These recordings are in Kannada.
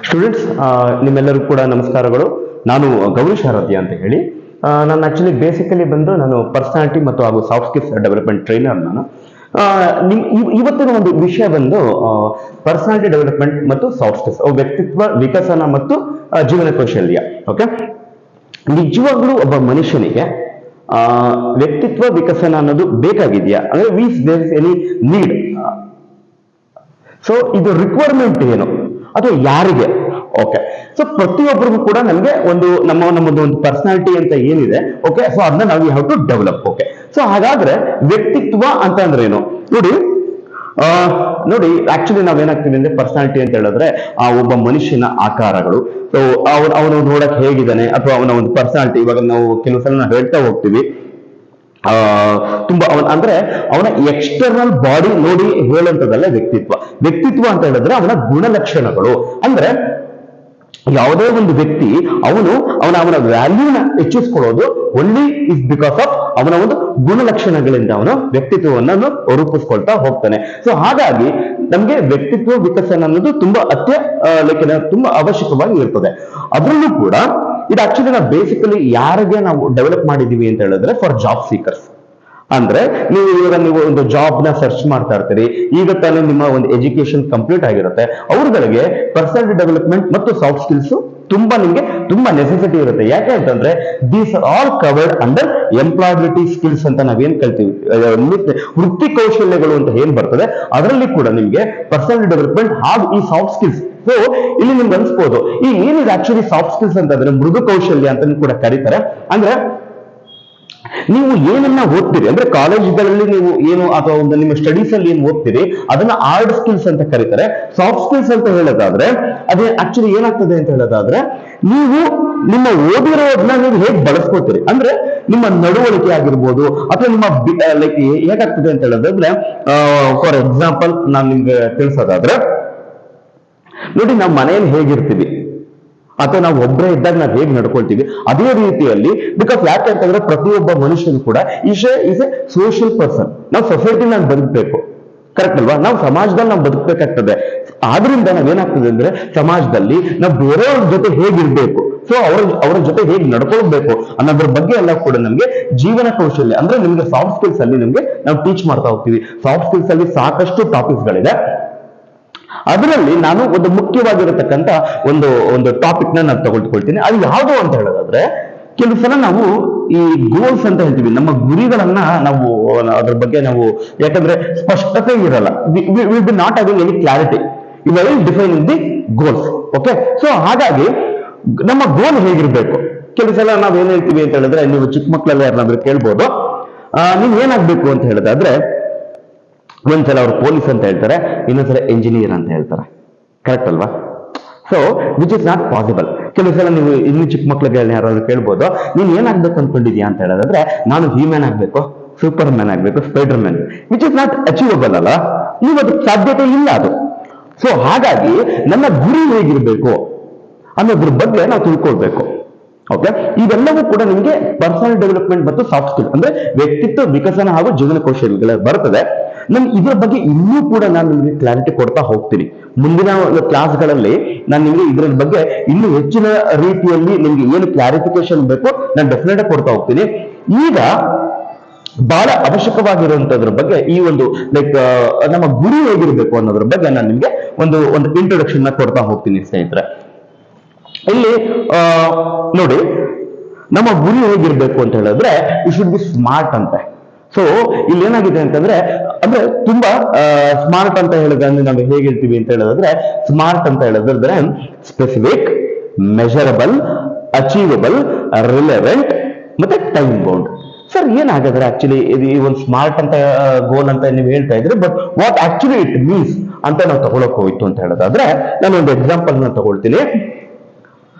ಸ್ಟೂಡೆಂಟ್ಸ್, ನಿಮ್ಮೆಲ್ಲರಿಗೂ ಕೂಡ ನಮಸ್ಕಾರಗಳು. ನಾನು ಗೌರೀಶ್ ಆರಾಧ್ಯ ಅಂತ ಹೇಳಿ. ನಾನು ಆಕ್ಚುಲಿ ಬೇಸಿಕಲಿ ಬಂದು ನಾನು ಪರ್ಸನಾಲಿಟಿ ಮತ್ತು ಹಾಗೂ ಸಾಫ್ಟ್ ಸ್ಕಿಲ್ಸ್ ಡೆವಲಪ್ಮೆಂಟ್ ಟ್ರೈನರ್. ನಾನು ಇವತ್ತಿನ ಒಂದು ವಿಷಯ ಬಂದು ಪರ್ಸನಾಲಿಟಿ ಡೆವಲಪ್ಮೆಂಟ್ ಮತ್ತು ಸಾಫ್ಟ್ ಸ್ಕಿಲ್ಸ್, ವ್ಯಕ್ತಿತ್ವ ವಿಕಸನ ಮತ್ತು ಜೀವನ ಕೌಶಲ್ಯ. ಓಕೆ, ನಿಜವಾಗ್ಲೂ ಒಬ್ಬ ಮನುಷ್ಯನಿಗೆ ವ್ಯಕ್ತಿತ್ವ ವಿಕಸನ ಅನ್ನೋದು ಬೇಕಾಗಿದೆಯಾ? ಅಂದ್ರೆ means there is any need. So ಇದು ರಿಕ್ವೈರ್ಮೆಂಟ್ ಏನು ಅಥವಾ ಯಾರಿಗೆ? ಓಕೆ, ಸೊ ಪ್ರತಿಯೊಬ್ಬರಿಗೂ ಕೂಡ ನಮಗೆ ನಮ್ಮದು ಒಂದು ಪರ್ಸನಾಲಿಟಿ ಅಂತ ಏನಿದೆ, ಓಕೆ, ಸೊ ಅದನ್ನ ನಾವು have to develop. Okay, so ಹಾಗಾದ್ರೆ ವ್ಯಕ್ತಿತ್ವ ಅಂತ ಅಂದ್ರೆ ಏನು? ನೋಡಿ ಆಕ್ಚುಲಿ ನಾವೇನಾಗ್ತೀವಿ ಅಂದ್ರೆ ಪರ್ಸನಾಲಿಟಿ ಅಂತ ಹೇಳಿದ್ರೆ ಒಬ್ಬ ಮನುಷ್ಯನ ಆಕಾರಗಳು. ಸೊ ಅವನು ನೋಡಕ್ ಹೇಗಿದ್ದಾನೆ ಅಥವಾ ಅವನ ಒಂದು ಪರ್ಸನಾಲಿಟಿ, ಇವಾಗ ನಾವು ಕೆಲವು ಸಲ ನಾವು ಹೇಳ್ತಾ ಹೋಗ್ತೀವಿ, ತುಂಬಾ ಅಂದ್ರೆ ಅವನ ಎಕ್ಸ್ಟರ್ನಲ್ ಬಾಡಿ ನೋಡಿ ಹೇಳುವಂತದಲ್ಲ ವ್ಯಕ್ತಿತ್ವ. ವ್ಯಕ್ತಿತ್ವ ಅಂತ ಹೇಳಿದ್ರೆ ಅವನ ಗುಣಲಕ್ಷಣಗಳು. ಅಂದ್ರೆ ಯಾವುದೇ ಒಂದು ವ್ಯಕ್ತಿ ಅವನ ವ್ಯಾಲ್ಯೂನ ಹೆಚ್ಚಿಸ್ಕೊಳ್ಳೋದು ಒನ್ಲಿ ಇಸ್ ಬಿಕಾಸ್ ಆಫ್ ಅವನ ಒಂದು ಗುಣಲಕ್ಷಣಗಳಿಂದ ಅವನು ವ್ಯಕ್ತಿತ್ವವನ್ನು ರೂಪಿಸ್ಕೊಳ್ತಾ ಹೋಗ್ತಾನೆ. ಸೊ ಹಾಗಾಗಿ ನಮ್ಗೆ ವ್ಯಕ್ತಿತ್ವ ವಿಕಸನ ಅನ್ನೋದು ತುಂಬಾ ತುಂಬಾ ಅವಶ್ಯಕವಾಗಿ ಇರ್ತದೆ. ಅದರಲ್ಲೂ ಕೂಡ ಇದು ಆಕ್ಚುಲಿ ನಾವು ಬೇಸಿಕಲಿ ಯಾರಿಗೆ ನಾವು ಡೆವಲಪ್ ಮಾಡಿದೀವಿ ಅಂತ ಹೇಳಿದ್ರೆ ಫಾರ್ ಜಾಬ್ ಸೀಕರ್ಸ್. ಅಂದ್ರೆ ನೀವು ಒಂದು ಜಾಬ್ ನ ಸರ್ಚ್ ಮಾಡ್ತಾ ಇರ್ತೀರಿ, ಈಗ ತಾನೇ ನಿಮ್ಮ ಒಂದು ಎಜುಕೇಶನ್ ಕಂಪ್ಲೀಟ್ ಆಗಿರುತ್ತೆ, ಅವ್ರಗಳಿಗೆ ಪರ್ಸನಾಲಿಟಿ ಡೆವಲಪ್ಮೆಂಟ್ ಮತ್ತು ಸಾಫ್ಟ್ ಸ್ಕಿಲ್ಸ್ ನಿಮ್ಗೆ ತುಂಬಾ ನೆಸೆಸಿಟಿ ಇರುತ್ತೆ. ಯಾಕೆ ಅಂತಂದ್ರೆ these are all covered under employability skills ಅಂತ ನಾವೇನ್ ಕಲ್ತೀವಿ, ವೃತ್ತಿ ಕೌಶಲ್ಯಗಳು ಅಂತ ಏನ್ ಬರ್ತದೆ, ಅದರಲ್ಲಿ ಕೂಡ ನಿಮ್ಗೆ ಪರ್ಸನಾಲಿಟಿ ಡೆವಲಪ್ಮೆಂಟ್ ಹಾಗೂ ಈ ಸಾಫ್ಟ್ ಸ್ಕಿಲ್ಸ್. ಸೊ ಇಲ್ಲಿ ನಿಮ್ಗೆ ಅನ್ಸ್ಬೋದು ಈ ಏನಿದೆ ಆಕ್ಚುಲಿ ಸಾಫ್ಟ್ ಸ್ಕಿಲ್ಸ್ ಅಂತಂದ್ರೆ ಮೃದು ಕೌಶಲ್ಯ ಅಂತ ಕೂಡ ಕರೀತಾರೆ. ಅಂದ್ರೆ ನೀವು ಏನನ್ನ ಓದ್ತೀರಿ ಅಂದ್ರೆ ಕಾಲೇಜ್ಗಳಲ್ಲಿ ನೀವು ಏನು ಅಥವಾ ಒಂದು ನಿಮ್ಮ ಸ್ಟಡೀಸ್ ಅಲ್ಲಿ ಏನು ಓದ್ತೀರಿ ಅದನ್ನ ಹಾರ್ಡ್ ಸ್ಕಿಲ್ಸ್ ಅಂತ ಕರೀತಾರೆ. ಸಾಫ್ಟ್ ಸ್ಕಿಲ್ಸ್ ಅಂತ ಹೇಳೋದಾದ್ರೆ ಅದೇ ಆಕ್ಚುಲಿ ಏನಾಗ್ತದೆ ಅಂತ ಹೇಳೋದಾದ್ರೆ ನೀವು ನಿಮ್ಮ ಓದಿರೋದನ್ನ ನೀವು ಹೇಗೆ ಬಳಸ್ಕೋತೀರಿ, ಅಂದ್ರೆ ನಿಮ್ಮ ನಡವಳಿಕೆ ಆಗಿರ್ಬೋದು ಅಥವಾ ನಿಮ್ಮ ಹೇಗಾಗ್ತದೆ ಅಂತ ಹೇಳೋದಾದ್ರೆ ಫಾರ್ ಎಕ್ಸಾಂಪಲ್ ನಾನು ನಿಮ್ಗೆ ತಿಳಿಸೋದಾದ್ರೆ, ನೋಡಿ ನಾವು ಮನೆಯಲ್ಲಿ ಹೇಗಿರ್ತೀವಿ ಅಥವಾ ನಾವು ಒಬ್ಬರೇ ಇದ್ದಾಗ ನಾವು ಹೇಗೆ ನಡ್ಕೊಳ್ತೀವಿ ಅದೇ ರೀತಿಯಲ್ಲಿ, ಬಿಕಾಸ್ ಯಾಕೆ ಅಂತಂದ್ರೆ ಪ್ರತಿಯೊಬ್ಬ ಮನುಷ್ಯನು ಕೂಡ ಈಸ್ ಎ ಸೋಷಿಯಲ್ ಪರ್ಸನ್. ನಾವು ಸೊಸೈಟಿ ನಾವು ಬದುಕಬೇಕು, ಕರೆಕ್ಟ್ ಅಲ್ವಾ? ನಾವು ಸಮಾಜದಲ್ಲಿ ನಾವು ಬದುಕಬೇಕಾಗ್ತದೆ. ಆದ್ರಿಂದ ನಾವೇನಾಗ್ತದೆ ಅಂದ್ರೆ ಸಮಾಜದಲ್ಲಿ ನಾವು ಬೇರೆಯವ್ರ ಜೊತೆ ಹೇಗಿರ್ಬೇಕು, ಸೊ ಅವರ ಜೊತೆ ಹೇಗೆ ನಡ್ಕೊಳ್ಬೇಕು ಅನ್ನೋದ್ರ ಬಗ್ಗೆ ಎಲ್ಲ ಕೂಡ ನಮ್ಗೆ ಜೀವನ ಕೌಶಲ್ಯ ಅಂದ್ರೆ ನಿಮ್ಗೆ ಸಾಫ್ಟ್ ಸ್ಕಿಲ್ಸ್ ಅಲ್ಲಿ ನಿಮ್ಗೆ ನಾವು ಟೀಚ್ ಮಾಡ್ತಾ ಹೋಗ್ತೀವಿ. ಸಾಫ್ಟ್ ಸ್ಕಿಲ್ಸ್ ಅಲ್ಲಿ ಸಾಕಷ್ಟು ಟಾಪಿಕ್ಸ್ ಗಳಿದೆ. ಅದರಲ್ಲಿ ನಾನು ಒಂದು ಮುಖ್ಯವಾಗಿರತಕ್ಕಂತ ಒಂದು ಟಾಪಿಕ್ ನಾನು ತಗೊಳ್ಕೊಳ್ತೀನಿ. ಅದು ಯಾವುದು ಅಂತ ಹೇಳೋದಾದ್ರೆ, ಕೆಲವು ಸಲ ನಾವು ಈ ಗೋಲ್ಸ್ ಅಂತ ಹೇಳ್ತೀವಿ, ನಮ್ಮ ಗುರಿಗಳನ್ನ ನಾವು ಅದ್ರ ಬಗ್ಗೆ ನಾವು ಯಾಕಂದ್ರೆ ಸ್ಪಷ್ಟತೆ ಇರಲ್ಲ, will be not having any clarity, you will define in the goals. Okay, so ಹಾಗಾಗಿ ನಮ್ಮ ಗೋಲ್ ಹೇಗಿರ್ಬೇಕು? ಕೆಲವು ಸಲ ನಾವ್ ಏನ್ ಹೇಳ್ತೀವಿ ಅಂತ ಹೇಳಿದ್ರೆ, ನೀವು ಚಿಕ್ಕ ಮಕ್ಕಳೆಲ್ಲ ಯಾರನ್ನಾದ್ರೂ ಕೇಳ್ಬೋದು, ನೀವ್ ಏನಾಗ್ಬೇಕು ಅಂತ ಹೇಳಿದಾದ್ರೆ ಒಂದ್ಸಲ ಅವ್ರು ಪೊಲೀಸ್ ಅಂತ ಹೇಳ್ತಾರೆ, ಇನ್ನೊಂದ್ಸಲ ಇಂಜಿನಿಯರ್ ಅಂತ ಹೇಳ್ತಾರೆ, ಕರೆಕ್ಟ್ ಅಲ್ವಾ? So which is not possible. ಕೆಲವು ಸಲ ನೀವು ಇನ್ನು ಚಿಕ್ಕ ಮಕ್ಳಿಗೆ ಯಾರಾದ್ರೂ ಕೇಳ್ಬೋದು, ನೀನ್ ಏನಾಗ್ಬೇಕು ಅನ್ಕೊಂಡಿದ್ಯಾ ಅಂತ ಹೇಳೋದಾದ್ರೆ, ನಾನು ಹ್ಯೂಮನ್ ಆಗ್ಬೇಕು, ಸೂಪರ್ ಮ್ಯಾನ್ ಆಗ್ಬೇಕು, spider man, which is not achievable ಅಲ್ಲ, ನೀವು ಅದಕ್ಕೆ ಸಾಧ್ಯತೆ ಇಲ್ಲ ಅದು. ಸೊ ಹಾಗಾಗಿ ನನ್ನ ಗುರಿ ಹೇಗಿರ್ಬೇಕು ಅನ್ನೋದ್ರ ಬಗ್ಗೆ ನಾವು ತಿಳ್ಕೊಳ್ಬೇಕು. ಓಕೆ, ಇವೆಲ್ಲವೂ ಕೂಡ ನಿಮಗೆ ಪರ್ಸನಲ್ ಡೆವಲಪ್ಮೆಂಟ್ ಮತ್ತು ಸಾಫ್ಟ್ ಸ್ಕಿಲ್ ಅಂದ್ರೆ ವ್ಯಕ್ತಿತ್ವ ವಿಕಸನ ಹಾಗೂ ಜೀವನ ಕೌಶಲ್ಯಗಳ ಬರ್ತದೆ. ನಾನು ಇದರ ಬಗ್ಗೆ ಇನ್ನೂ ಕೂಡ ನಾನು ನಿಮಗೆ ಕ್ಲಾರಿಟಿ ಕೊಡ್ತಾ ಹೋಗ್ತೀನಿ. ಮುಂದಿನ ಕ್ಲಾಸ್ಗಳಲ್ಲಿ ನಾನು ನಿಮಗೆ ಇದರ ಬಗ್ಗೆ ಇನ್ನೂ ಹೆಚ್ಚಿನ ರೀತಿಯಲ್ಲಿ ನಿಮ್ಗೆ ಏನು ಕ್ಲಾರಿಫಿಕೇಶನ್ ಬೇಕು ನಾನು ಡೆಫಿನೆಟ್ ಆಗಿ ಕೊಡ್ತಾ ಹೋಗ್ತೀನಿ. ಈಗ ಬಹಳ ಅವಶ್ಯಕವಾಗಿರುವಂತದ್ರ ಬಗ್ಗೆ ಈ ಒಂದು ನಮ್ಮ ಗುರಿ ಹೇಗಿರ್ಬೇಕು ಅನ್ನೋದ್ರ ಬಗ್ಗೆ ನಾನು ನಿಮ್ಗೆ ಒಂದು ಇಂಟ್ರೊಡಕ್ಷನ್ ನ ಕೊಡ್ತಾ ಹೋಗ್ತೀನಿ ಸ್ನೇಹಿತರೆ. ಇಲ್ಲಿ ನೋಡಿ, ನಮ್ಮ ಗುರಿ ಹೇಗಿರ್ಬೇಕು ಅಂತ ಹೇಳಿದ್ರೆ ಯು ಶುಡ್ ಬಿ ಸ್ಮಾರ್ಟ್ ಅಂತೆ. ಸೊ ಇಲ್ಲಿ ಏನಾಗಿದೆ ಅಂತಂದ್ರೆ, ಅಂದ್ರೆ ತುಂಬಾ ಸ್ಮಾರ್ಟ್ ಅಂತ ಹೇಳಿದ್ರೆ ನಾವು ಹೇಗೆ ಹೇಳ್ತೀವಿ ಅಂತ ಹೇಳೋದಾದ್ರೆ, ಸ್ಮಾರ್ಟ್ ಅಂತ ಹೇಳೋದಾದ್ರೆ ಸ್ಪೆಸಿಫಿಕ್, ಮೆಜರಬಲ್, ಅಚೀವಬಲ್, ರಿಲೆವೆಂಟ್ ಮತ್ತೆ ಟೈಮ್ ಬೌಂಡ್. ಸರ್ ಏನಾಗಾದ್ರೆ ಆಕ್ಚುಲಿ ಈ ಒಂದು ಸ್ಮಾರ್ಟ್ ಅಂತ ಗೋಲ್ ಅಂತ ನೀವು ಹೇಳ್ತಾ ಇದ್ರಿ, but what actually it means ಅಂತ ನಾವು ತಗೊಳಕ್ ಹೋಯ್ತು ಅಂತ ಹೇಳೋದಾದ್ರೆ, ನಾನು ಒಂದು ಎಕ್ಸಾಂಪಲ್ ನ ತಗೊಳ್ತೀನಿ.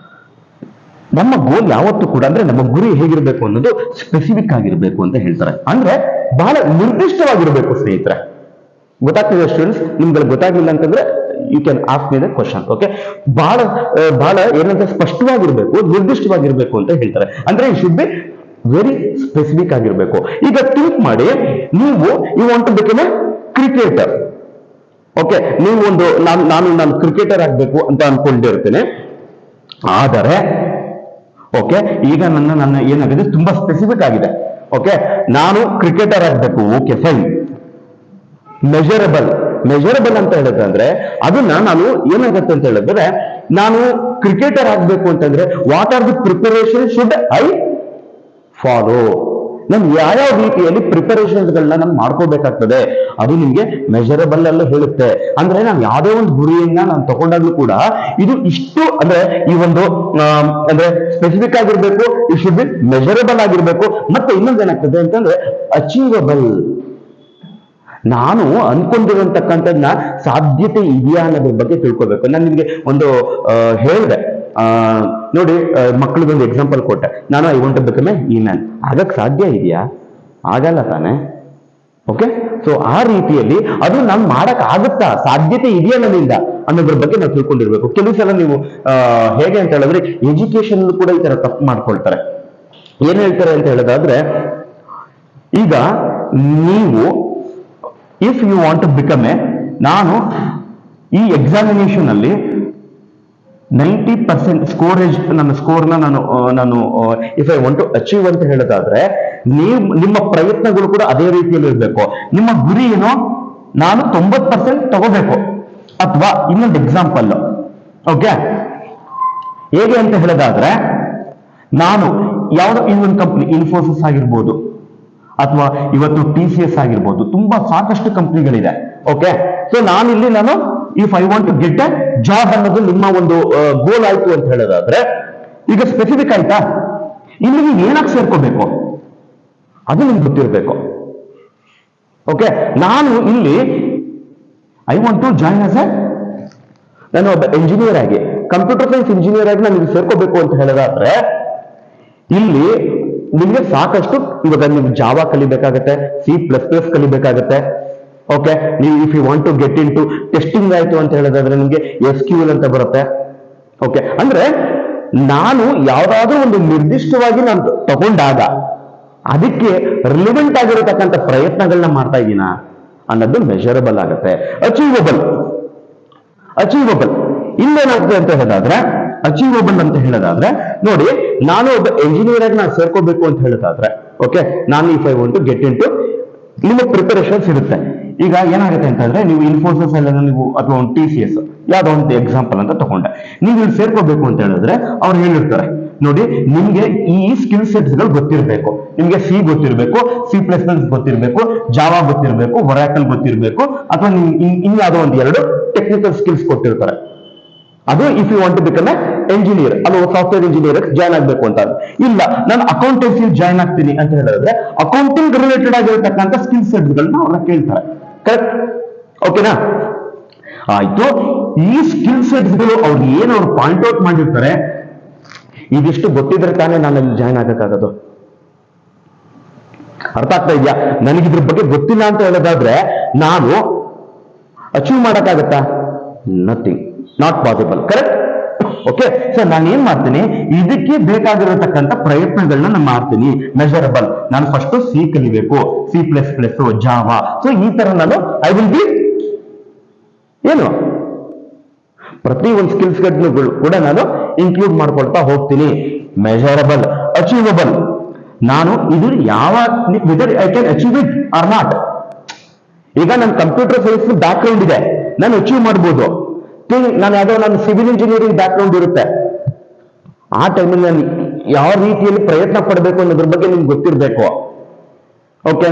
ನಮ್ಮ ಗೋಲ್ ಯಾವತ್ತೂ ಕೂಡ ಅಂದ್ರೆ ನಮ್ಮ ಗುರಿ ಹೇಗಿರ್ಬೇಕು ಅನ್ನೋದು ಸ್ಪೆಸಿಫಿಕ್ ಆಗಿರ್ಬೇಕು ಅಂತ ಹೇಳ್ತಾರೆ. ಅಂದ್ರೆ ಬಹಳ ನಿರ್ದಿಷ್ಟವಾಗಿರ್ಬೇಕು ಸ್ನೇಹಿತರೆ. ಗೊತ್ತಾಗ್ತದೆ ಸ್ಟೂಡೆಂಟ್ಸ್? ನಿಮ್ಗೆ ಗೊತ್ತಾಗಿಲ್ಲ ಅಂತಂದ್ರೆ you can ask me the question. Okay, ಬಹಳ ಏನಂತ ಸ್ಪಷ್ಟವಾಗಿರ್ಬೇಕು, ನಿರ್ದಿಷ್ಟವಾಗಿರ್ಬೇಕು ಅಂತ ಹೇಳ್ತಾರೆ. ಅಂದ್ರೆ you should be very specific ಆಗಿರ್ಬೇಕು. ಈಗ ಥಿಂಕ್ ಮಾಡಿ, ನೀವು you want to become a cricketer. Okay, ನೀವು ಒಂದು ನಾನು ಕ್ರಿಕೆಟರ್ ಆಗ್ಬೇಕು ಅಂತ ಅನ್ಕೊಂಡಿರ್ತೇನೆ. ಆದರೆ ಓಕೆ, ಈಗ ನನ್ನ ಏನಾಗಿದೆ ತುಂಬಾ ಸ್ಪೆಸಿಫಿಕ್ ಆಗಿದೆ. ಓಕೆ, ನಾನು ಕ್ರಿಕೆಟರ್ ಆಗ್ಬೇಕು. Okay fine. ಮೆಜರಬಲ್ ಅಂತ ಹೇಳಿದ್ರೆ ಅದನ್ನ ನಾನು ಏನಾಗುತ್ತೆ ಅಂತ ಹೇಳಿದ್ರೆ, ನಾನು ಕ್ರಿಕೆಟರ್ ಆಗ್ಬೇಕು ಅಂತಂದ್ರೆ what are the preparation should I follow? ನಾನು ಯಾವ್ಯಾವ ರೀತಿಯಲ್ಲಿ ಪ್ರಿಪರೇಷನ್ಸ್ ಗಳನ್ನ ನಾನು ಮಾಡ್ಕೋಬೇಕಾಗ್ತದೆ, ಅದು ನಿಮ್ಗೆ ಮೆಜರಬಲ್ ಅಲ್ಲೂ ಹೇಳುತ್ತೆ. ಅಂದ್ರೆ ನಾನು ಯಾವುದೇ ಒಂದು ಗುರಿಯನ್ನ ನಾನು ತಗೊಂಡಾಗ್ಲೂ ಕೂಡ ಇದು ಇಷ್ಟು ಅಂದ್ರೆ ಈ ಒಂದು ಅಂದ್ರೆ ಸ್ಪೆಸಿಫಿಕ್ ಆಗಿರ್ಬೇಕು, ಇಟ್ ಶುಡ್ ಬಿ ಮೆಜರಬಲ್ ಆಗಿರ್ಬೇಕು. ಮತ್ತೆ ಇನ್ನೊಂದು ಏನಾಗ್ತದೆ ಅಂತಂದ್ರೆ ಅಚೀವಬಲ್. ನಾನು ಅನ್ಕೊಂಡಿರುವಂತಕ್ಕಂಥದ್ನ ಸಾಧ್ಯತೆ ಇದೆಯಾ ಅನ್ನೋದ್ರ ಬಗ್ಗೆ ತಿಳ್ಕೊಬೇಕು. ನಾನು ನಿಮ್ಗೆ ಒಂದು ಹೇಳಿದೆ ನೋಡಿ, ಮಕ್ಕಳಿಗೊಂದು ಎಕ್ಸಾಂಪಲ್ ಕೊಟ್ಟೆ. ನಾನು I want to become a man. ಆಗಕ್ ಸಾಧ್ಯ ಇದೆಯಾ? ಆಗಲ್ಲ ತಾನೆ. ಓಕೆ, ಸೊ ಆ ರೀತಿಯಲ್ಲಿ ಅದು ನಾನು ಮಾಡಕ್ ಆಗುತ್ತಾ, ಸಾಧ್ಯತೆ ಇದೆಯಾ ನನ್ನಿಂದ ಅನ್ನೋದ್ರ ಬಗ್ಗೆ ನಾವು ತಿಳ್ಕೊಂಡಿರ್ಬೇಕು. ಕೆಲವು ಸಲ ನೀವು ಹೇಗೆ ಅಂತ ಹೇಳಿದ್ರೆ ಎಜುಕೇಶನ್ ಕೂಡ ಈ ತರ ತಪ್ಪು ಮಾಡ್ಕೊಳ್ತಾರೆ. ಏನ್ ಹೇಳ್ತಾರೆ ಅಂತ ಹೇಳೋದಾದ್ರೆ, ಈಗ ನೀವು if you want to become a, ನಾನು ಈ ಎಕ್ಸಾಮಿನೇಷನ್ ಅಲ್ಲಿ 90% ಸ್ಕೋರೇಜ್, ನನ್ನ ಸ್ಕೋರ್ನ ನಾನು if I want to achieve ಅಂತ ಹೇಳೋದಾದ್ರೆ ನಿಮ್ಮ ಪ್ರಯತ್ನಗಳು ಕೂಡ ಅದೇ ರೀತಿಯಲ್ಲಿ ಇರಬೇಕು. ನಿಮ್ಮ ಗುರಿ ಏನೋ ನಾನು 90% ತಗೋಬೇಕು. ಅಥವಾ ಇನ್ನೊಂದು ಎಕ್ಸಾಂಪಲ್, ಓಕೆ, ಹೇಗೆ ಅಂತ ಹೇಳೋದಾದ್ರೆ, ನಾನು ಯಾವುದೋ ಇನ್ನೊಂದು ಕಂಪ್ನಿ, ಇನ್ಫೋಸಿಸ್ ಆಗಿರ್ಬೋದು ಅಥವಾ ಇವತ್ತು TCS ಆಗಿರ್ಬೋದು, ತುಂಬಾ ಸಾಕಷ್ಟು ಕಂಪ್ನಿಗಳಿದೆ. ಓಕೆ, ಸೊ ನಾನು if I want to get a job ಅನ್ನೋದು ನಿಮ್ಮ ಒಂದು ಗೋಲ್ ಆಯ್ತು ಅಂತ ಹೇಳೋದಾದ್ರೆ, ಈಗ ಸ್ಪೆಸಿಫಿಕ್ ಆಯ್ತಾ, ಇಲ್ಲಿ ನೀವು ಏನಕ್ಕೆ ಸೇರ್ಕೋಬೇಕು ಅದು ನಿಮ್ಗೆ ಗೊತ್ತಿರಬೇಕು. ಓಕೆ, ನಾನು ಇಲ್ಲಿ I want to join as a, ನಾನು ಒಬ್ಬ ಇಂಜಿನಿಯರ್ ಆಗಿ, ಕಂಪ್ಯೂಟರ್ ಸೈನ್ಸ್ ಇಂಜಿನಿಯರ್ ಆಗಿ ನಾನು ಸೇರ್ಕೋಬೇಕು ಅಂತ ಹೇಳೋದಾದ್ರೆ, ಇಲ್ಲಿ ನಿಮ್ಗೆ ಸಾಕಷ್ಟು, ಇವಾಗ ನೀವು ಜಾವಾ ಕಲಿಬೇಕಾಗತ್ತೆ, C++ ಕಲಿಬೇಕಾಗತ್ತೆ. ಓಕೆ, ನೀವು if you want to get in to testing ಆಯ್ತು ಅಂತ ಹೇಳೋದಾದ್ರೆ ನಿಮ್ಗೆ SQL ಅಂತ ಬರುತ್ತೆ. ಓಕೆ, ಅಂದ್ರೆ ನಾನು ಯಾವ್ದಾದ್ರೂ ಒಂದು ನಿರ್ದಿಷ್ಟವಾಗಿ ನಾನು ತಗೊಂಡಾಗ ಅದಕ್ಕೆ ರಿಲಿವೆಂಟ್ ಆಗಿರತಕ್ಕಂಥ ಪ್ರಯತ್ನಗಳನ್ನ ಮಾಡ್ತಾ ಇದ್ದೀನ ಅನ್ನೋದು ಮೆಜರಬಲ್ ಆಗುತ್ತೆ. ಅಚೀವಬಲ್ ಇನ್ನೇನಾಗುತ್ತೆ ಅಂತ ಹೇಳೋದಾದ್ರೆ, ಅಚೀವಬಲ್ ಅಂತ ಹೇಳೋದಾದ್ರೆ ನೋಡಿ, ನಾನು ಒಬ್ಬ ಎಂಜಿನಿಯರ್ ಆಗಿ ನಾನು ಸೇರ್ಕೋಬೇಕು ಅಂತ ಹೇಳೋದಾದ್ರೆ, ಓಕೆ, ನಾನು if I want to get in to, ನಿಮ್ಮ ಪ್ರಿಪರೇಷನ್ಸ್ ಇರುತ್ತೆ. ಈಗ ಏನಾಗುತ್ತೆ ಅಂತಂದ್ರೆ, ನೀವು ಇನ್ಫೋಸಿಸ್ ಎಲ್ಲ ನೀವು ಅಥವಾ ಒಂದು TCS ಯಾವ್ದೋ ಒಂದು ಎಕ್ಸಾಂಪಲ್ ಅಂತ ತಗೊಂಡೆ, ನೀವು ಇಲ್ಲಿ ಸೇರ್ಕೋಬೇಕು ಅಂತ ಹೇಳಿದ್ರೆ ಅವ್ರು ಹೇಳಿರ್ತಾರೆ, ನೋಡಿ ನಿಮ್ಗೆ ಈ ಸ್ಕಿಲ್ ಸೆಟ್ಸ್ ಗಳು ಗೊತ್ತಿರಬೇಕು. ನಿಮ್ಗೆ C ಗೊತ್ತಿರಬೇಕು, C++ ಗೊತ್ತಿರಬೇಕು, ಜಾವಾ ಗೊತ್ತಿರಬೇಕು, ಒರಾಕಲ್ ಗೊತ್ತಿರಬೇಕು, ಅಥವಾ ಇನ್ಯಾವುದೋ ಒಂದು 2 ಟೆಕ್ನಿಕಲ್ ಸ್ಕಿಲ್ಸ್ ಕೊಟ್ಟಿರ್ತಾರೆ. ಅದು if you want to become a engineer, ಅದು ಸಾಫ್ಟ್ವೇರ್ ಇಂಜಿನಿಯರ್ ಜಾಯ್ನ್ ಆಗ್ಬೇಕು ಅಂತ. ಇಲ್ಲ, ನಾನು ಅಕೌಂಟೆನ್ಸಿ ಜಾಯ್ನ್ ಆಗ್ತೀನಿ ಅಂತ ಹೇಳಿದ್ರೆ ಅಕೌಂಟಿಂಗ್ ರಿಲೇಟೆಡ್ ಆಗಿರತಕ್ಕಂಥ ಸ್ಕಿಲ್ ಸೆಟ್ ಗಳನ್ನ ಅವ್ರನ್ನ ಕೇಳ್ತಾರೆ. ಕರೆಕ್ಟ್? ಓಕೆನಾ? ಆಯ್ತು. ಈ ಸ್ಕಿಲ್ ಸೆಟ್ಸ್ ಗಳು ಅವ್ರು ಏನು ಅವ್ರು ಪಾಯಿಂಟ್ ಔಟ್ ಮಾಡಿರ್ತಾರೆ, ಇದಿಷ್ಟು ಗೊತ್ತಿದ್ರೆ ತಾನೇ ನಾನು ಅಲ್ಲಿ ಜಾಯ್ನ್ ಆಗಕ್ಕಾಗೋದು. ಅರ್ಥ ಆಗ್ತಾ ಇದೆಯಾ? ನನಗಿದ್ರ ಬಗ್ಗೆ ಗೊತ್ತಿಲ್ಲ ಅಂತ ಹೇಳೋದಾದ್ರೆ ನಾನು ಅಚೀವ್ ಮಾಡಕ್ಕಾಗತ್ತಾ? Nothing, not possible. Correct? Okay, so ನಾನು ಏನ್ ಮಾಡ್ತೀನಿ, ಇದಕ್ಕೆ ಬೇಕಾಗಿರತಕ್ಕಂಥ ಪ್ರಯತ್ನಗಳನ್ನ ನಾನು ಮಾಡ್ತೀನಿ. ಮೆಜರಬಲ್, ನಾನು ಫಸ್ಟ್ C ಕಲಿಬೇಕು, C++, ಜಾವಾ. ಸೊ ಈ ತರ ನಾನು ಐ ವಿಲ್ ಬಿ ಏನು, ಪ್ರತಿ ಒಂದು ಸ್ಕಿಲ್ಸ್ ಗಳು ಕೂಡ ನಾನು ಇನ್ಕ್ಲೂಡ್ ಮಾಡ್ಕೊಳ್ತಾ ಹೋಗ್ತೀನಿ. ಮೆಜರಬಲ್, ಅಚೀವಬಲ್, ನಾನು ಇದು ಯಾವ whether I can achieve it or not. ಈಗ ನನ್ನ ಕಂಪ್ಯೂಟರ್ ಸೈನ್ಸ್ ಬ್ಯಾಕ್ ಗ್ರೌಂಡ್ ಇದೆ, ನಾನು ಅಚೀವ್ ಮಾಡ್ಬೋದು. ನಾನು ಸಿವಿಲ್ ಇಂಜಿನಿಯರಿಂಗ್ ಬ್ಯಾಕ್ ಗ್ರೌಂಡ್ ಇರುತ್ತೆ, ಆ ಟೈಮಲ್ಲಿ ನಾನು ಯಾವ ರೀತಿಯಲ್ಲಿ ಪ್ರಯತ್ನ ಪಡಬೇಕು ಅನ್ನೋದ್ರ ಬಗ್ಗೆ ನಿಮ್ಗೆ ಗೊತ್ತಿರಬೇಕು. ಓಕೆ,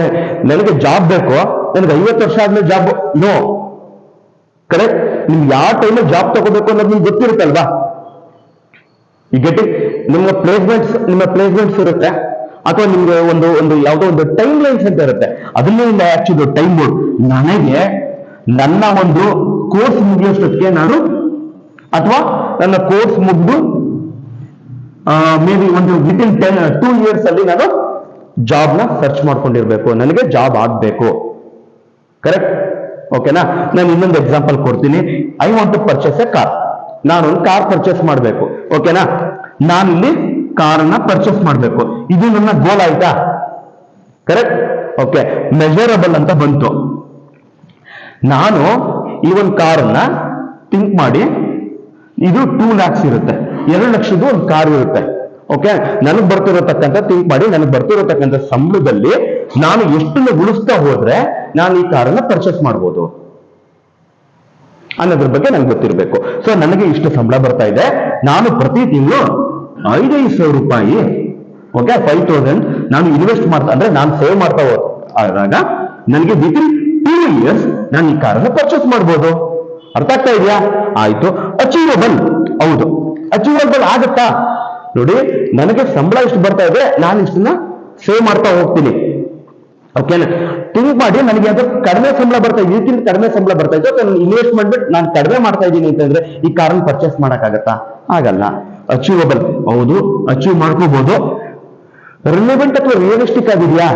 ನನಗೆ ಜಾಬ್ ಬೇಕು, ನನಗೆ 50 ವರ್ಷ ಆದ್ಮೇಲೆ ಜಾಬ್ ನೋ. ಕರೆಕ್ಟ್? ನಿಮ್ಗೆ ಯಾವ ಟೈಮಲ್ಲಿ ಜಾಬ್ ತಗೋಬೇಕು ಅನ್ನೋದು ನಿಮ್ಗೆ ಗೊತ್ತಿರುತ್ತಲ್ವಾ? ಈ ಗೆಟಿಂಗ್ ನಿಮ್ಮ ಪ್ಲೇಸ್ಮೆಂಟ್ಸ್ ಇರುತ್ತೆ, ಅಥವಾ ನಿಮ್ಗೆ ಒಂದು ಯಾವುದೋ ಒಂದು ಟೈಮ್ ಲೈನ್ಸ್ ಅಂತ ಇರುತ್ತೆ. ಅದನ್ನೇ ಆಕ್ಚುಲಿ ಟೈಮ್ ಬೋರ್ಡ್. ನನಗೆ ನನ್ನ ಒಂದು ಕೋರ್ಸ್ ಮುಗಿಯೋಷ್ಟೊತ್ತಿಗೆ ನಾನು, ಅಥವಾ ನನ್ನ ಕೋರ್ಸ್ ಮುಗಿದು ಮೇ ಬಿ ಒಂದು ವಿತಿನ್ 2 years ಅಲ್ಲಿ ನಾನು ಜಾಬ್ನ ಸರ್ಚ್ ಮಾಡ್ಕೊಂಡಿರ್ಬೇಕು, ನನಗೆ ಜಾಬ್ ಆಗ್ಬೇಕು. ಕರೆಕ್ಟ್? ಓಕೆನಾ? ನಾನು ಇನ್ನೊಂದು ಎಕ್ಸಾಂಪಲ್ ಕೊಡ್ತೀನಿ. I want to purchase a car. ನಾನೊಂದು ಕಾರ್ ಪರ್ಚೇಸ್ ಮಾಡಬೇಕು. ಓಕೆನಾ? ನಾನಿಲ್ಲಿ ಕಾರನ್ನ ಪರ್ಚೇಸ್ ಮಾಡಬೇಕು, ಇದು ನನ್ನ ಗೋಲ್ ಆಯ್ತಾ? ಕರೆಕ್ಟ್? ಓಕೆ, ಮೆಜರಬಲ್ ಅಂತ ಬಂತು. ನಾನು ಈ ಒಂದು ಕಾರನ್ನ ಥಿಂಕ್ ಮಾಡಿ, ಇದು 2 lakhs ಇರುತ್ತೆ, 2 ಲಕ್ಷದ ಒಂದು ಕಾರ್ ಇರುತ್ತೆ. ಓಕೆ, ನನಗೆ ಬರ್ತಿರತಕ್ಕಂಥ ಥಿಂಕ್ ಮಾಡಿ, ನನಗೆ ಬರ್ತಿರತಕ್ಕಂಥ ಸಂಬಳದಲ್ಲಿ ನಾನು ಎಷ್ಟನ್ನು ಉಳಿಸ್ತಾ ಹೋದ್ರೆ ನಾನು ಈ ಕಾರನ್ನ ಪರ್ಚೇಸ್ ಮಾಡ್ಬೋದು ಅನ್ನೋದ್ರ ಬಗ್ಗೆ ನನಗೆ ಗೊತ್ತಿರಬೇಕು. ಸೊ ನನಗೆ ಇಷ್ಟು ಸಂಬಳ ಬರ್ತಾ ಇದೆ, ನಾನು ಪ್ರತಿ ತಿಂಗಳು 5,000 ರೂಪಾಯಿ, ಓಕೆ 5,000 ನಾನು ಇನ್ವೆಸ್ಟ್ ಮಾಡ್ತಾ ಅಂದ್ರೆ ನಾನು ಸೇವ್ ಮಾಡ್ತಾ ಆದಾಗ ನನಗೆ ವಿತಿನ್ 2 years ನಾನು ಈ ಕಾರನ್ನ ಪರ್ಚೇಸ್ ಮಾಡ್ಬೋದು. ಅರ್ಥ ಆಗ್ತಾ ಇದೆಯಾ? ಆಯ್ತು. ಅಚೀವಬಲ್, ಹೌದು ಅಚೀವಬಲ್ ಆಗತ್ತಾ? ನೋಡಿ, ನನಗೆ ಸಂಬಳ ಇಷ್ಟು ಬರ್ತಾ ಇದೆ, ನಾನು ಇಷ್ಟನ್ನ ಸೇವ್ ಮಾಡ್ತಾ ಹೋಗ್ತೀನಿ. ಓಕೆನಾ? ಥಿಂಕ್ ಮಾಡಿ, ನನಗೆ ಅದು ಕಡಿಮೆ ಸಂಬಳ ಬರ್ತಾ ಇದೆ, ಇದಕ್ಕಿಂತ ಕಡಿಮೆ ಸಂಬಳ ಬರ್ತಾ ಇದೆ, ಇನ್ವೆಸ್ಟ್ ಮಾಡ್ಬಿಟ್ಟು ನಾನು ಕಡಿಮೆ ಮಾಡ್ತಾ ಇದ್ದೀನಿ ಅಂತಂದ್ರೆ ಈ ಕಾರನ್ನ ಪರ್ಚೇಸ್ ಮಾಡಕ್ಕಾಗತ್ತಾ? ಆಗಲ್ಲ. ಅಚೀವಬಲ್, ಹೌದು ಅಚೀವ್ ಮಾಡ್ಕೋಬಹುದು. ರಿಲೆವೆಂಟ್ ಅಥವಾ ರಿಯಲಿಸ್ಟಿಕ್ ಆಗಿದೆಯಾ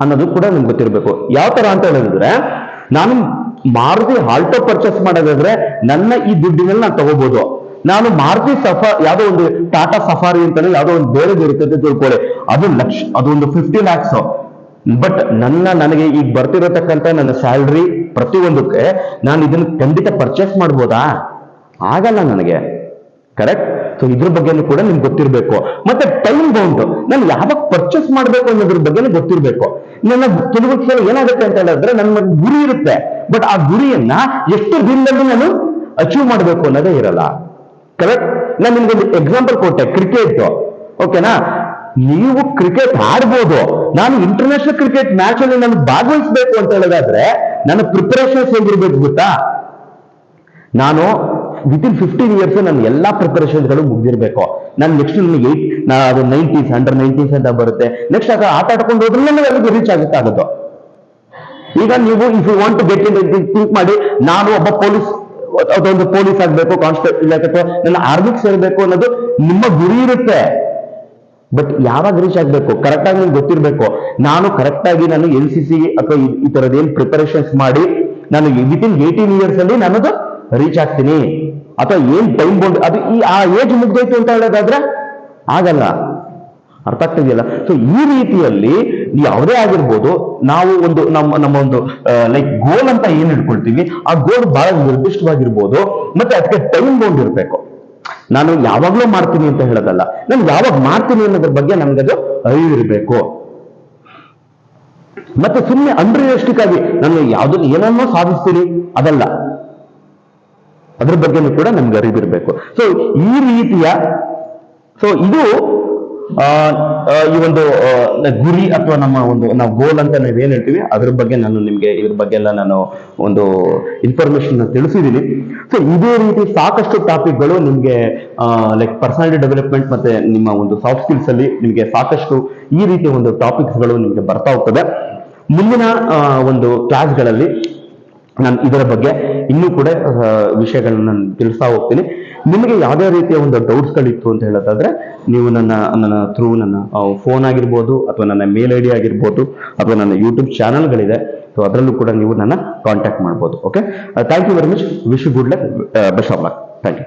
ಅನ್ನೋದು ಕೂಡ ನಿಮ್ಗೆ ಗೊತ್ತಿರಬೇಕು. ಯಾವ ತರ ಅಂತ ಹೇಳಿದ್ರೆ, ನಾನು ಮಾರುತಿ ಆಲ್ಟೋ ಪರ್ಚೇಸ್ ಮಾಡೋದಾದ್ರೆ ನನ್ನ ಈ ದುಡ್ಡಿನಲ್ಲಿ ನಾನು ತಗೋಬಹುದು. ನಾನು ಮಾರುತಿ ಯಾವ್ದೋ ಒಂದು ಟಾಟಾ ಸಫಾರಿ ಅಂತಾನೆ ಯಾವ್ದೋ ಒಂದು ಬೇರೆ ಇರುತ್ತೆ ತಿಳ್ಕೊಳ್ಳಿ, ಅದು ಒಂದು 50 lakhs. ಬಟ್ ನನಗೆ ಈಗ ಬರ್ತಿರತಕ್ಕಂತ ನನ್ನ ಸ್ಯಾಲ್ರಿ ಪ್ರತಿಯೊಂದಕ್ಕೆ ನಾನು ಇದನ್ನ ಖಂಡಿತ ಪರ್ಚೇಸ್ ಮಾಡ್ಬೋದಾ? ಆಗಲ್ಲ ನನಗೆ. ಕರೆಕ್ಟ್? ಸೊ ಇದ್ರ ಬಗ್ಗೆನೂ ಕೂಡ ನಿಮ್ಗೆ ಗೊತ್ತಿರಬೇಕು. ಮತ್ತೆ ಟೈಮ್ ಬೌಂಡ್, ನಾನು ಯಾವಾಗ ಪರ್ಚೇಸ್ ಮಾಡ್ಬೇಕು ಅನ್ನೋದ್ರ ಬಗ್ಗೆ ಗೊತ್ತಿರಬೇಕು. ನನ್ನ ಕೆಲವು ಸಲ ಏನಾಗುತ್ತೆ ಅಂತ ಹೇಳಿದ್ರೆ, ನನ್ನ ಗುರಿ ಇರುತ್ತೆ, ಬಟ್ ಆ ಗುರಿಯನ್ನ ಎಷ್ಟು ದಿನದಲ್ಲಿ ನಾನು ಅಚೀವ್ ಮಾಡಬೇಕು ಅನ್ನೋದೇ ಇರಲ್ಲ. ಕರೆಕ್ಟ್? ನಾನು ನಿಮ್ಗೊಂದು ಎಕ್ಸಾಂಪಲ್ ಕೊಟ್ಟೆ, ಕ್ರಿಕೆಟ್. ಓಕೆನಾ? ನೀವು ಕ್ರಿಕೆಟ್ ಆಡ್ಬೋದು, ನಾನು ಇಂಟರ್ನ್ಯಾಷನಲ್ ಕ್ರಿಕೆಟ್ ಮ್ಯಾಚ್ ಅಲ್ಲಿ ನಾನು ಭಾಗವಹಿಸಬೇಕು ಅಂತ ಹೇಳೋದಾದ್ರೆ ನನ್ನ ಪ್ರಿಪರೇಷನ್ಸ್ ಹೇಗಿರ್ಬೇಕು ಗೊತ್ತಾ? ನಾನು ವಿತಿನ್ 15 years ನನ್ನ ಎಲ್ಲಾ ಪ್ರಿಪರೇಷನ್ಸ್ಗಳು ಮುಗ್ದಿರ್ಬೇಕು. ನಾನು ನೆಕ್ಸ್ಟ್ ನನಗೆ ಅದು 90s ಅಂಡರ್ 90s ಅಂತ ಬರುತ್ತೆ. ನೆಕ್ಸ್ಟ್ ಆಟ ಆಡ್ಕೊಂಡು ಹೋದ್ರೆ ನನಗೆ ಅಲ್ಲಿಗೆ ರೀಚ್ ಆಗುತ್ತೋ. ಈಗ ನೀವು if you want to get in think ಮಾಡಿ, ನಾನು ಒಬ್ಬ ಅದೊಂದು ಪೊಲೀಸ್ ಆಗ್ಬೇಕು, ಕಾನ್ಸ್ಟೇಬಲ್ ಅಥವಾ ನನ್ನ ಆರ್ಮಿಗೆ ಸೇರ್ಬೇಕು ಅನ್ನೋದು ನಿಮ್ಮ ಗುರಿ ಇರುತ್ತೆ. ಬಟ್ ಯಾವಾಗ ರೀಚ್ ಆಗ್ಬೇಕು ಕರೆಕ್ಟ್ ಆಗಿ ನಿಮ್ಗೆ ಗೊತ್ತಿರ್ಬೇಕು. ನಾನು ಕರೆಕ್ಟ್ ಆಗಿ ನಾನು NCC ಅಥವಾ ಈ ತರದ ಏನ್ ಪ್ರಿಪರೇಷನ್ಸ್ ಮಾಡಿ ನಾನು ವಿತಿನ್ 18 years ಅಲ್ಲಿ ನಾನದು ರೀಚ್ ಆಗ್ತೀನಿ, ಅಥವಾ ಏನ್ ಟೈಮ್ ಬೌಂಡ್ ಅದು ಆ ಏಜ್ ಮುಗ್ದೋಯ್ತು ಅಂತ ಹೇಳೋದಾದ್ರೆ ಆಗಲ್ಲ. ಅರ್ಥ ಆಗ್ತಿದೆಯಲ್ಲ? ಸೊ ಈ ರೀತಿಯಲ್ಲಿ ಯಾವುದೇ ಆಗಿರ್ಬೋದು, ನಾವು ಒಂದು ನಮ್ಮ ಒಂದು ಲೈಕ್ ಗೋಲ್ ಅಂತ ಏನ್ ಇಟ್ಕೊಳ್ತೀವಿ, ಆ ಗೋಲ್ ಬಹಳ ನಿರ್ದಿಷ್ಟವಾಗಿರ್ಬೋದು, ಮತ್ತೆ ಅದಕ್ಕೆ ಟೈಮ್ ಬೌಂಡ್ ಇರಬೇಕು. ನಾನು ಯಾವಾಗ್ಲೂ ಮಾಡ್ತೀನಿ ಅಂತ ಹೇಳೋದಲ್ಲ, ನಾನು ಯಾವಾಗ ಮಾಡ್ತೀನಿ ಅನ್ನೋದ್ರ ಬಗ್ಗೆ ನಮ್ಗದು ಅರಿವು ಇರಬೇಕು. ಮತ್ತೆ ಸುಮ್ಮನೆ ಅನ್ರಿಯಲಿಸ್ಟಿಕ್ ಆಗಿ ನಾನು ಯಾವ್ದನ್ನ ಏನನ್ನೋ ಸಾಧಿಸ್ತೀನಿ ಅದಲ್ಲ, ಅದ್ರ ಬಗ್ಗೆನೂ ಕೂಡ ನಮ್ಗೆ ಅರಿವಿರ್ಬೇಕು. ಸೊ ಈ ರೀತಿಯ ಇದು ಈ ಒಂದು ಗುರಿ ಅಥವಾ ನಮ್ಮ ಒಂದು ನಾವು ಗೋಲ್ ಅಂತ ನಾವೇನ್ ಹೇಳ್ತೀವಿ ಅದ್ರ ಬಗ್ಗೆ ನಾನು ನಿಮ್ಗೆ ಇದ್ರ ಬಗ್ಗೆ ಎಲ್ಲ ನಾನು ಒಂದು ಇನ್ಫಾರ್ಮೇಶನ್ ತಿಳಿಸಿದ್ದೀನಿ. ಸೊ ಇದೇ ರೀತಿ ಸಾಕಷ್ಟು ಟಾಪಿಕ್ಗಳು ನಿಮ್ಗೆ ಲೈಕ್ ಪರ್ಸನಾಲಿಟಿ ಡೆವಲಪ್ಮೆಂಟ್ ಮತ್ತೆ ನಿಮ್ಮ ಒಂದು ಸಾಫ್ಟ್ ಸ್ಕಿಲ್ಸ್ ಅಲ್ಲಿ ನಿಮ್ಗೆ ಸಾಕಷ್ಟು ಈ ರೀತಿಯ ಒಂದು ಟಾಪಿಕ್ಸ್ಗಳು ನಿಮ್ಗೆ ಬರ್ತಾ ಹೋಗ್ತದೆ. ಮುಂದಿನ ಒಂದು ಕ್ಲಾಸ್ಗಳಲ್ಲಿ ನಾನು ಇದರ ಬಗ್ಗೆ ಇನ್ನೂ ಕೂಡ ವಿಷಯಗಳನ್ನ ನಾನು ತಿಳಿಸ್ತಾ ಹೋಗ್ತೀನಿ. ನಿಮಗೆ ಯಾವುದೇ ರೀತಿಯ ಒಂದು ಡೌಟ್ಸ್ಗಳಿತ್ತು ಅಂತ ಹೇಳೋದಾದ್ರೆ ನೀವು ನನ್ನ ಥ್ರೂ ನನ್ನ ಫೋನ್ ಆಗಿರ್ಬೋದು, ಅಥವಾ ನನ್ನ ಮೇಲ್ ID ಆಗಿರ್ಬೋದು, ಅಥವಾ ನನ್ನ ಯೂಟ್ಯೂಬ್ ಚಾನಲ್ಗಳಿದೆ, ಸೊ ಅದರಲ್ಲೂ ಕೂಡ ನೀವು ನನ್ನ ಕಾಂಟ್ಯಾಕ್ಟ್ ಮಾಡ್ಬೋದು. Okay, thank you very much. Wish you good luck, best of luck. Thank you.